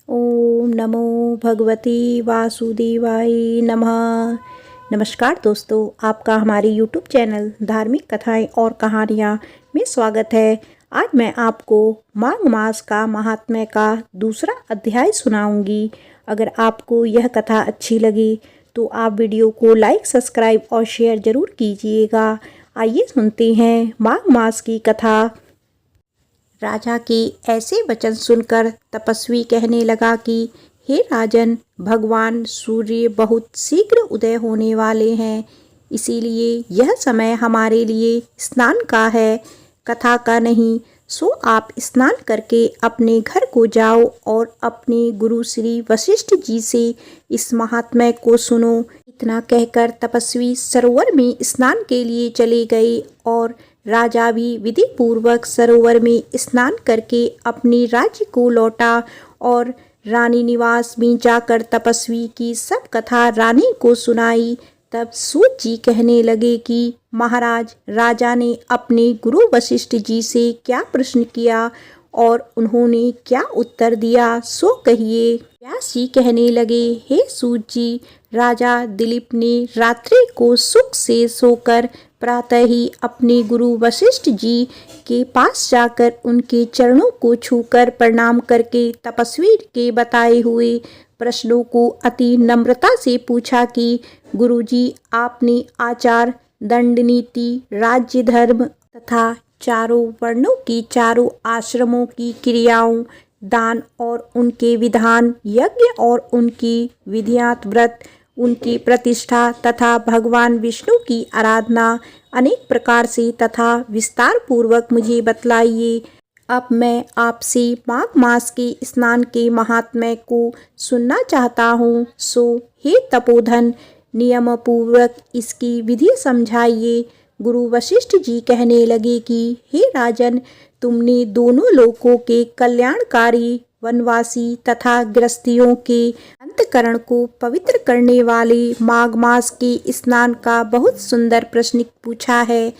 ओम नमो भगवती वासुदेवाय नमः। नमस्कार दोस्तों, आपका हमारे YouTube चैनल धार्मिक कथाएं और कहानियां में स्वागत है। आज मैं आपको माघ मास का महात्म्य का दूसरा अध्याय सुनाऊंगी। अगर आपको यह कथा अच्छी लगी तो आप वीडियो को लाइक, सब्सक्राइब और शेयर जरूर कीजिएगा। आइए सुनते हैं माघ मास की कथा। राजा के ऐसे वचन सुनकर तपस्वी कहने लगा कि हे राजन, भगवान सूर्य बहुत शीघ्र उदय होने वाले हैं, इसीलिए यह समय हमारे लिए स्नान का है, कथा का नहीं। सो आप स्नान करके अपने घर को जाओ और अपने गुरु श्री वशिष्ठ जी से इस महात्म्य को सुनो। इतना कहकर तपस्वी सरोवर में स्नान के लिए चले गए और राजा भी विधि पूर्वक सरोवर में स्नान करके अपने राज्य को लौटा और रानी निवास में जाकर तपस्वी की सब कथा रानी को सुनाई। तब सूत जी कहने लगे कि महाराज, राजा ने अपने गुरु वशिष्ठ जी से क्या प्रश्न किया और उन्होंने क्या उत्तर दिया, सो कहिए। व्यास जी कहने लगे, हे सूत जी, राजा दिलीप ने रात्रि को सुख से सोकर प्रातः ही अपने गुरु वशिष्ठ जी के पास जाकर उनके चरणों को छूकर प्रणाम करके तपस्वी के बताए हुए प्रश्नों को अति नम्रता से पूछा कि गुरुजी, आपने आचार, दंड नीति, राज्य धर्म तथा चारों वर्णों की चारों आश्रमों की क्रियाओं, दान और उनके विधान, यज्ञ और उनकी विधियां, व्रत, उनकी प्रतिष्ठा तथा भगवान विष्णु की आराधना अनेक प्रकार से तथा विस्तार पूर्वक मुझे बतलाइए। अब मैं आपसे माघ मास के स्नान के महात्म्य को सुनना चाहता हूँ। सो हे तपोधन, नियम पूर्वक इसकी विधि समझाइए। गुरु वशिष्ठ जी कहने लगे कि हे राजन, तुमने दोनों लोकों के कल्याणकारी, वनवासी तथा गृहस्थियों के अंतकरण को पवित्र करने वाले माघ मास के स्नान का बहुत सुंदर प्रश्न पूछा है।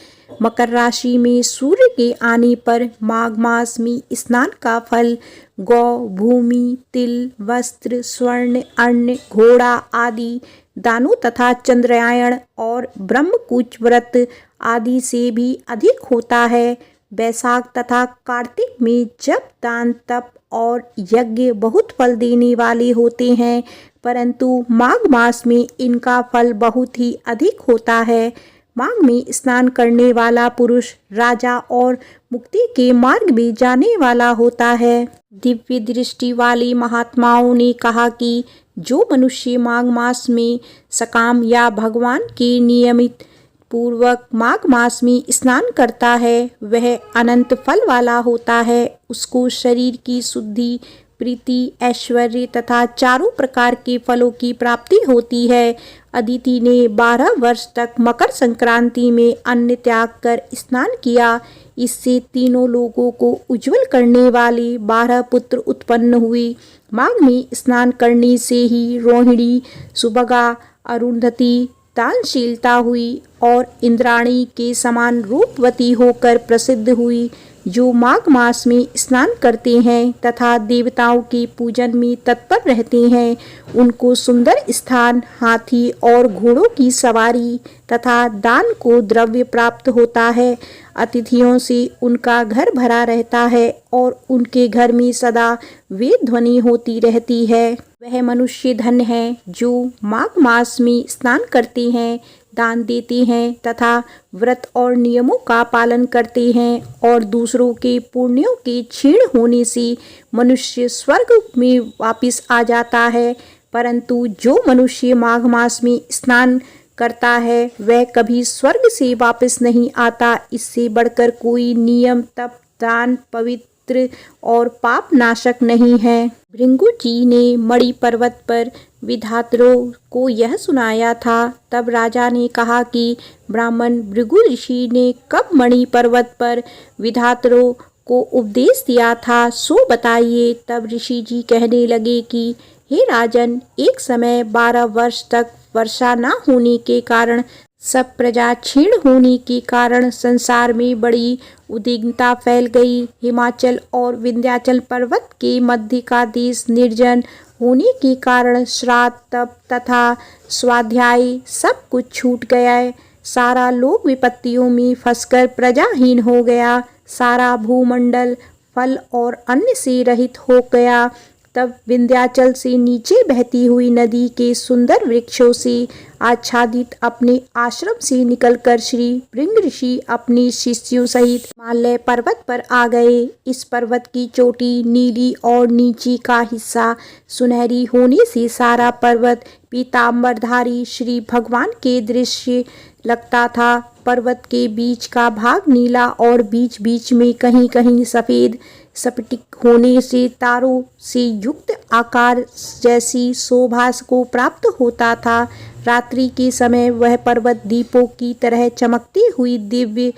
मकर राशि में सूर्य के आने पर माघ मास में स्नान का फल गौ, भूमि, तिल, वस्त्र, स्वर्ण, अन्न, घोड़ा आदि दानों तथा चंद्रायण और ब्रह्मकुच व्रत आदि से भी अधिक होता है। बैसाख तथा कार्तिक में जब दान, तप और यज्ञ बहुत फल देने वाले होते हैं, परंतु माघ मास में इनका फल बहुत ही अधिक होता है। माघ में स्नान करने वाला पुरुष राजा और मुक्ति के मार्ग में जाने वाला होता है। दिव्य दृष्टि वाले महात्माओं ने कहा कि जो मनुष्य माघ मास में सकाम या भगवान के नियमित पूर्वक माघ मास में स्नान करता है, वह अनंत फल वाला होता है। उसको शरीर की शुद्धि, प्रीति, ऐश्वर्य तथा चारों प्रकार के फलों की प्राप्ति होती है। अदिति ने 12 वर्ष तक मकर संक्रांति में अन्न त्याग कर स्नान किया। इससे तीनों लोगों को उज्जवल करने वाले 12 पुत्र उत्पन्न हुए। माघ में स्नान करने से ही रोहिणी, सुभगा, अरुंधति दानशीलता हुई और इंद्राणी के समान रूपवती होकर प्रसिद्ध हुई। जो माघ मास में स्नान करते हैं तथा देवताओं के पूजन में तत्पर रहते हैं, उनको सुंदर स्थान, हाथी और घोड़ों की सवारी तथा दान को द्रव्य प्राप्त होता है। अतिथियों से उनका घर भरा रहता है और उनके घर में सदा वेद ध्वनि होती रहती है। वह मनुष्य धन है जो माघ मास में स्नान करते हैं, दान देते हैं तथा व्रत और नियमों का पालन करते हैं और दूसरों के पुण्यों के क्षीण होने से मनुष्य स्वर्ग में वापस आ जाता है। परंतु जो मनुष्य माघ मास में स्नान करता है, वह कभी स्वर्ग से वापस नहीं आता। इससे बढ़कर कोई नियम, तप, दान, पवित्र और पाप नाशक नहीं है। भृगु जी ने मणि पर्वत पर विधातरों को यह सुनाया था। तब राजा ने कहा कि ब्राह्मण भृगु ऋषि ने कब मणि पर्वत पर विधातरों को उपदेश दिया था, सो बताइए। तब ऋषि जी कहने लगे कि हे राजन, एक समय 12 वर्ष तक वर्षा न होने के कारण सब प्रजा क्षीण होने के कारण संसार में बड़ी उद्विग्नता फैल गई। हिमाचल और विंध्याचल पर्वत के मध्य का देश निर्जन होने के कारण श्राद्ध, तप तथा स्वाध्याय सब कुछ छूट गया। सारा लोक विपत्तियों में फंसकर प्रजाहीन हो गया। सारा भूमंडल फल और अन्न से रहित हो गया। तब विंध्याचल से नीचे बहती हुई नदी के सुंदर वृक्षों से आच्छादित अपने आश्रम से निकलकर श्री भृंग ऋषि अपने शिष्यों सहित हिमालय पर्वत पर आ गए। इस पर्वत की चोटी नीली और नीचे का हिस्सा सुनहरी होने से सारा पर्वत पीतांबरधारी श्री भगवान के दृश्य लगता था। पर्वत के बीच का भाग नीला और बीच बीच में कहीं कहीं सफेद स्फटिक होने से तारों से युक्त आकार जैसी शोभा को प्राप्त होता था। रात्रि के समय वह पर्वत दीपों की तरह चमकती हुई दिव्य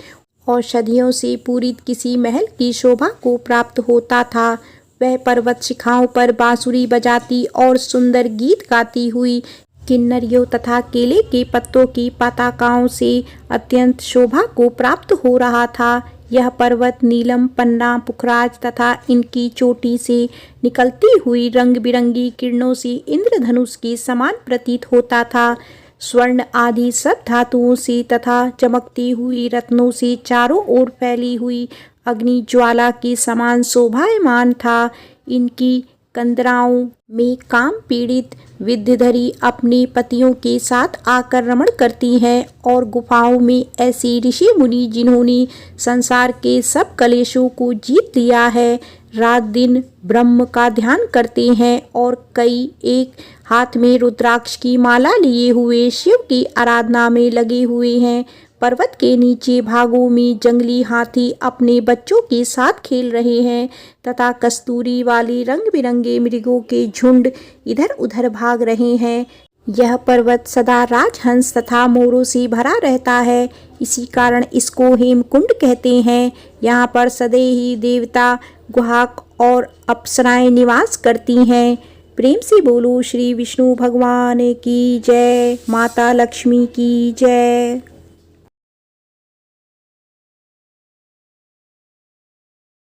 औषधियों से पूरित किसी महल की शोभा को प्राप्त होता था। वह पर्वत शिखाओं पर बांसुरी बजाती और सुंदर गीत गाती हुई किन्नरियों तथा केले के पत्तों की पताकाओं से अत्यंत शोभा को प्राप्त हो रहा था। यह पर्वत नीलम, पन्ना, पुखराज तथा इनकी चोटी से निकलती हुई रंग बिरंगी किरणों से इंद्रधनुष के समान प्रतीत होता था। स्वर्ण आदि सब धातुओं से तथा चमकती हुई रत्नों से चारों ओर फैली हुई अग्नि ज्वाला के समान शोभायमान था। इनकी कंदराओं में काम पीड़ित विद्याधरी अपने पतियों के साथ आकर रमण करती हैं और गुफाओं में ऐसे ऋषि मुनि जिन्होंने संसार के सब कलेशों को जीत लिया है, रात दिन ब्रह्म का ध्यान करते हैं और कई एक हाथ में रुद्राक्ष की माला लिए हुए शिव की आराधना में लगे हुए हैं। पर्वत के नीचे भागों में जंगली हाथी अपने बच्चों के साथ खेल रहे हैं तथा कस्तूरी वाली रंग बिरंगे मृगों के झुंड इधर उधर भाग रहे हैं। यह पर्वत सदा राजहंस तथा मोरों से भरा रहता है, इसी कारण इसको हेमकुंड कहते हैं। यहाँ पर सदैव ही देवता, गुहाक और अप्सराएं निवास करती हैं। प्रेम से बोलो श्री विष्णु भगवान की जय, माता लक्ष्मी की जय।